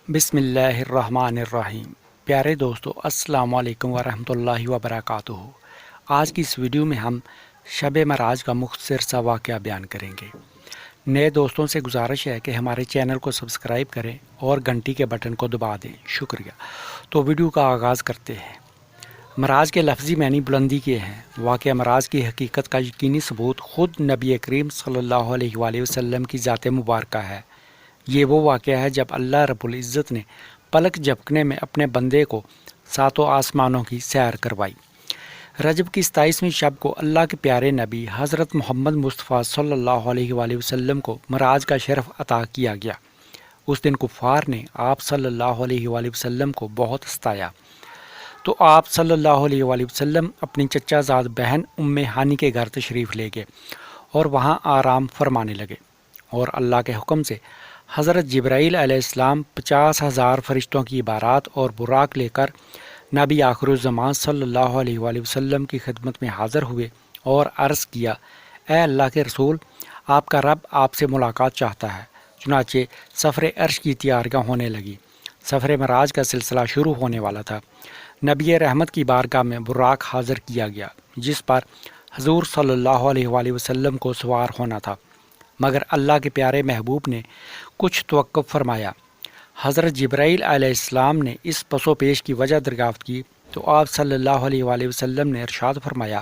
بسم اللہ الرحمن الرحیم۔ پیارے دوستو، السلام علیکم ورحمۃ اللہ وبرکاتہ۔ آج کی اس ویڈیو میں ہم شب معراج کا مختصر سا واقعہ بیان کریں گے۔ نئے دوستوں سے گزارش ہے کہ ہمارے چینل کو سبسکرائب کریں اور گھنٹی کے بٹن کو دبا دیں، شکریہ۔ تو ویڈیو کا آغاز کرتے ہیں۔ معراج کے لفظی معنی بلندی کے ہیں۔ واقعہ معراج کی حقیقت کا یقینی ثبوت خود نبی کریم صلی اللہ علیہ وآلہ وسلم کی ذات مبارکہ ہے۔ یہ وہ واقعہ ہے جب اللہ رب العزت نے پلک جھپکنے میں اپنے بندے کو ساتوں آسمانوں کی سیر کروائی۔ رجب کی 27ویں شب کو اللہ کے پیارے نبی حضرت محمد مصطفیٰ صلی اللہ علیہ وآلہ وسلم کو معراج کا شرف عطا کیا گیا۔ اس دن کفار نے آپ صلی اللہ علیہ وآلہ وسلم کو بہت ستایا، تو آپ صلی اللہ علیہ وآلہ وسلم اپنی چچا زاد بہن ام ہانی کے گھر تشریف لے گئے اور وہاں آرام فرمانے لگے، اور اللہ کے حکم سے حضرت جبرائیل علیہ السلام 50,000 فرشتوں کی بارات اور براق لے کر نبی آخر الزمان صلی اللہ علیہ وآلہ وسلم کی خدمت میں حاضر ہوئے اور عرض کیا، اے اللہ کے رسول، آپ کا رب آپ سے ملاقات چاہتا ہے۔ چنانچہ سفر عرش کی تیاریاں ہونے لگی۔ سفر معراج کا سلسلہ شروع ہونے والا تھا۔ نبی رحمت کی بارگاہ میں براق حاضر کیا گیا، جس پر حضور صلی اللہ علیہ وآلہ وسلم کو سوار ہونا تھا، مگر اللہ کے پیارے محبوب نے کچھ توقف فرمایا۔ حضرت جبرائیل علیہ السلام نے اس پس و پیش کی وجہ دریافت کی تو آپ صلی اللہ علیہ وآلہ وسلم نے ارشاد فرمایا،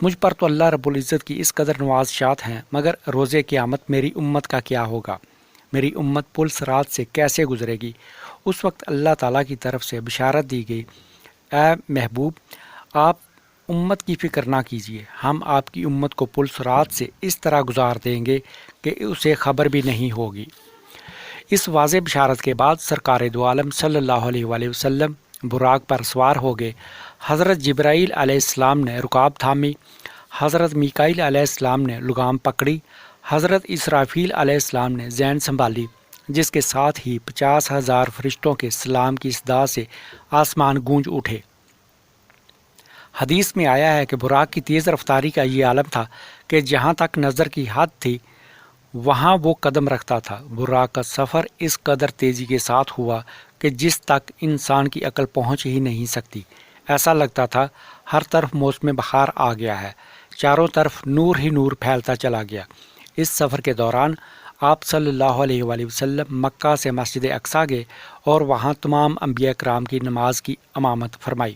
مجھ پر تو اللہ رب العزت کی اس قدر نوازشات ہیں، مگر روز قیامت میری امت کا کیا ہوگا؟ میری امت پل صراط سے کیسے گزرے گی؟ اس وقت اللہ تعالیٰ کی طرف سے بشارت دی گئی، اے محبوب، آپ امت کی فکر نہ کیجیے، ہم آپ کی امت کو پل صراط سے اس طرح گزار دیں گے کہ اسے خبر بھی نہیں ہوگی۔ اس واضح بشارت کے بعد سرکار دو عالم صلی اللہ علیہ وآلہ وسلم براق پر سوار ہو گئے۔ حضرت جبرائیل علیہ السلام نے رکاب تھامی، حضرت میکائیل علیہ السلام نے لگام پکڑی، حضرت اسرافیل علیہ السلام نے زین سنبھالی، جس کے ساتھ ہی 50,000 فرشتوں کے سلام کی صدا سے آسمان گونج اٹھے۔ حدیث میں آیا ہے کہ براق کی تیز رفتاری کا یہ عالم تھا کہ جہاں تک نظر کی حد تھی وہاں وہ قدم رکھتا تھا۔ براق کا سفر اس قدر تیزی کے ساتھ ہوا کہ جس تک انسان کی عقل پہنچ ہی نہیں سکتی۔ ایسا لگتا تھا ہر طرف موسم بہار آ گیا ہے، چاروں طرف نور ہی نور پھیلتا چلا گیا۔ اس سفر کے دوران آپ صلی اللہ علیہ وآلہ وسلم مکہ سے مسجد اقصیٰ گئے اور وہاں تمام انبیاء کرام کی نماز کی امامت فرمائی۔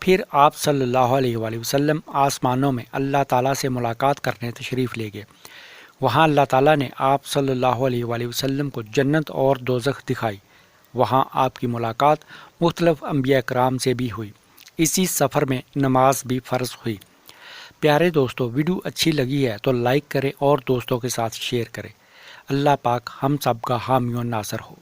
پھر آپ صلی اللہ علیہ وآلہ وسلم آسمانوں میں اللہ تعالیٰ سے ملاقات کرنے تشریف لے گئے۔ وہاں اللہ تعالیٰ نے آپ صلی اللہ علیہ وآلہ وسلم کو جنت اور دوزخ دکھائی۔ وہاں آپ کی ملاقات مختلف انبیاء کرام سے بھی ہوئی۔ اسی سفر میں نماز بھی فرض ہوئی۔ پیارے دوستو، ویڈیو اچھی لگی ہے تو لائک کریں اور دوستوں کے ساتھ شیئر کریں۔ اللہ پاک ہم سب کا حامی و ناصر ہو۔